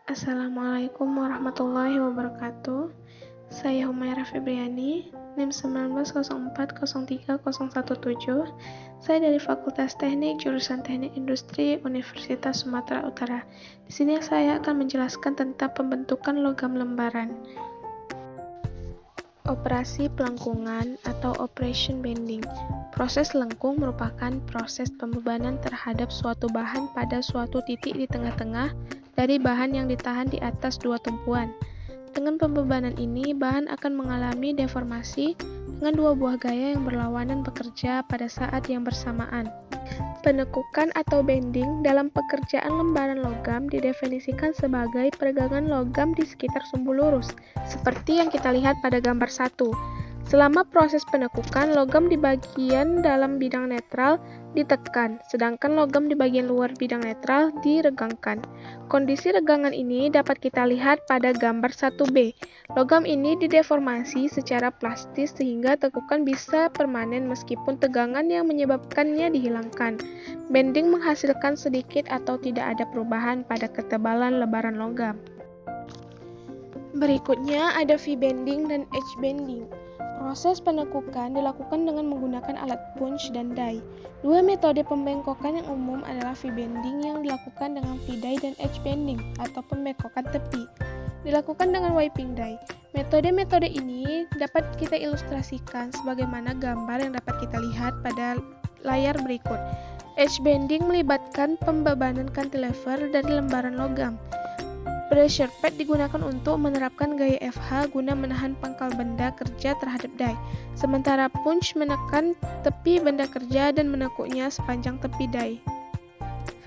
Assalamualaikum warahmatullahi wabarakatuh. Saya Humaira Febriani, NIM 1904030117. Saya dari Fakultas Teknik Jurusan Teknik Industri Universitas Sumatera Utara. Di sini saya akan menjelaskan tentang pembentukan logam lembaran. Operasi pelengkungan atau operation bending. Proses lengkung merupakan proses pembebanan terhadap suatu bahan pada suatu titik di tengah-tengah dari bahan yang ditahan di atas dua tumpuan. Dengan pembebanan ini, bahan akan mengalami deformasi dengan dua buah gaya yang berlawanan bekerja pada saat yang bersamaan. Penekukan atau bending dalam pekerjaan lembaran logam didefinisikan sebagai peregangan logam di sekitar sumbu lurus, seperti yang kita lihat pada gambar 1. Selama proses penekukan, logam di bagian dalam bidang netral ditekan, sedangkan logam di bagian luar bidang netral diregangkan. Kondisi regangan ini dapat kita lihat pada gambar 1b. Logam ini dideformasi secara plastis sehingga tekukan bisa permanen meskipun tegangan yang menyebabkannya dihilangkan. Bending menghasilkan sedikit atau tidak ada perubahan pada ketebalan lebaran logam. Berikutnya ada V-bending dan H-bending. Proses penekukan dilakukan dengan menggunakan alat punch dan die. Dua metode pembengkokan yang umum adalah V-bending yang dilakukan dengan V-die dan H-bending atau pembengkokan tepi. Dilakukan dengan wiping die. Metode-metode ini dapat kita ilustrasikan sebagaimana gambar yang dapat kita lihat pada layar berikut. H-bending melibatkan pembebanan cantilever dari lembaran logam. Pressure pad digunakan untuk menerapkan gaya FH guna menahan pangkal benda kerja terhadap die, sementara punch menekan tepi benda kerja dan menekuknya sepanjang tepi die.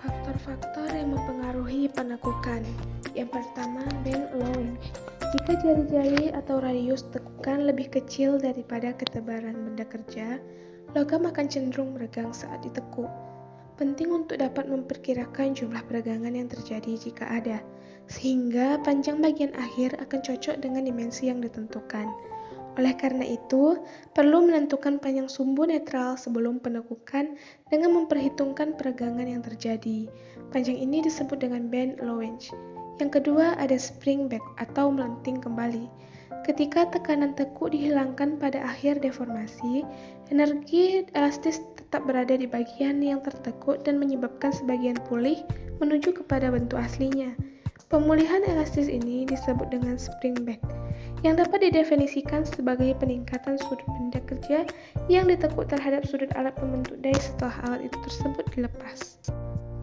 Faktor-faktor yang mempengaruhi penekukan. Yang pertama, bend allowance. Jika jari-jari atau radius tekukan lebih kecil daripada ketebalan benda kerja, logam akan cenderung meregang saat ditekuk. Penting untuk dapat memperkirakan jumlah peregangan yang terjadi jika ada, sehingga panjang bagian akhir akan cocok dengan dimensi yang ditentukan. Oleh karena itu, perlu menentukan panjang sumbu netral sebelum penekukan dengan memperhitungkan peregangan yang terjadi. Panjang ini disebut dengan bend allowance. Yang kedua ada spring back atau melenting kembali. Ketika tekanan tekuk dihilangkan pada akhir deformasi, energi elastis tetap berada di bagian yang tertekuk dan menyebabkan sebagian pulih menuju kepada bentuk aslinya. Pemulihan elastis ini disebut dengan spring back, yang dapat didefinisikan sebagai peningkatan sudut benda kerja yang ditekuk terhadap sudut alat pembentuk die setelah alat itu tersebut dilepas.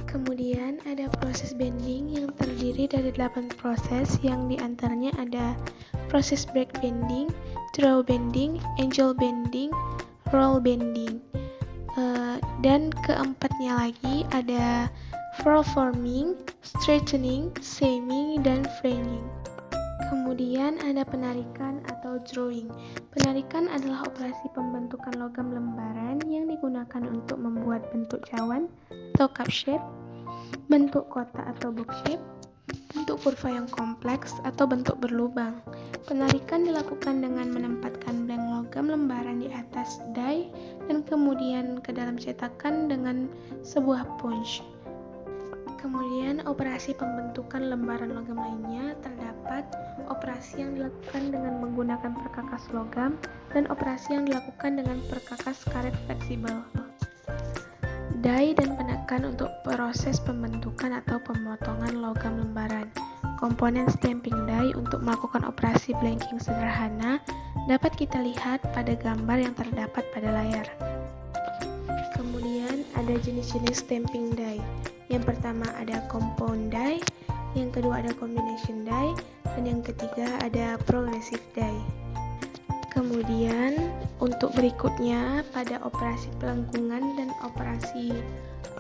Kemudian ada proses bending yang terdiri dari 8 proses, yang diantaranya ada proses break bending, draw bending, angel bending, roll bending. Dan keempatnya lagi ada forming, straightening, seaming, dan framing. Kemudian ada penarikan atau drawing. Penarikan adalah operasi pembentukan logam lembaran yang digunakan untuk membuat bentuk cawan atau cup shape, bentuk kotak atau box shape, bentuk kurva yang kompleks atau bentuk berlubang. Penarikan dilakukan dengan menempatkan blank logam lembaran di atas die dan kemudian ke dalam cetakan dengan sebuah punch. Kemudian operasi pembentukan lembaran logam lainnya terdapat operasi yang dilakukan dengan menggunakan perkakas logam dan operasi yang dilakukan dengan perkakas karet fleksibel. Die dan penekan untuk proses pembentukan atau pemotongan logam lembaran. Komponen stamping die untuk melakukan operasi blanking sederhana dapat kita lihat pada gambar yang terdapat pada layar. Kemudian ada jenis-jenis stamping die. Yang pertama ada compound die, yang kedua ada combination die, dan yang ketiga ada progressive die. Kemudian untuk berikutnya pada operasi pelengkungan dan operasi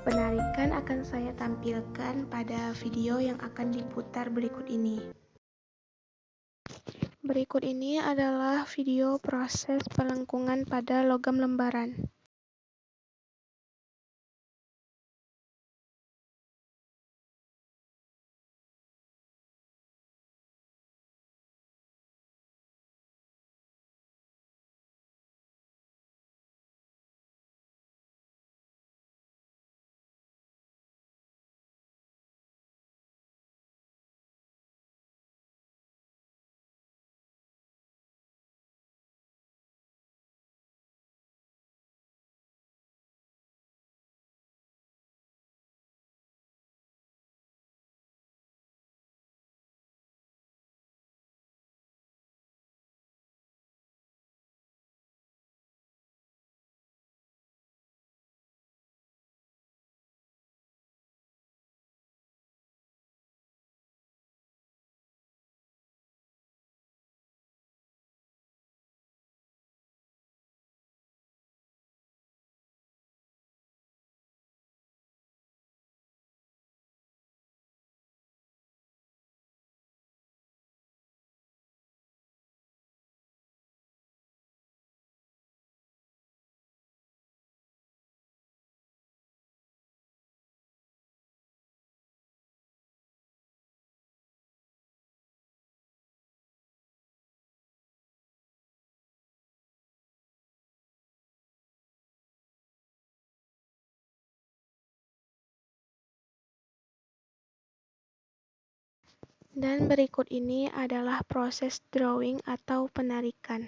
penarikan akan saya tampilkan pada video yang akan diputar berikut ini. Berikut ini adalah video proses pelengkungan pada logam lembaran. Dan berikut ini adalah proses drawing atau penarikan.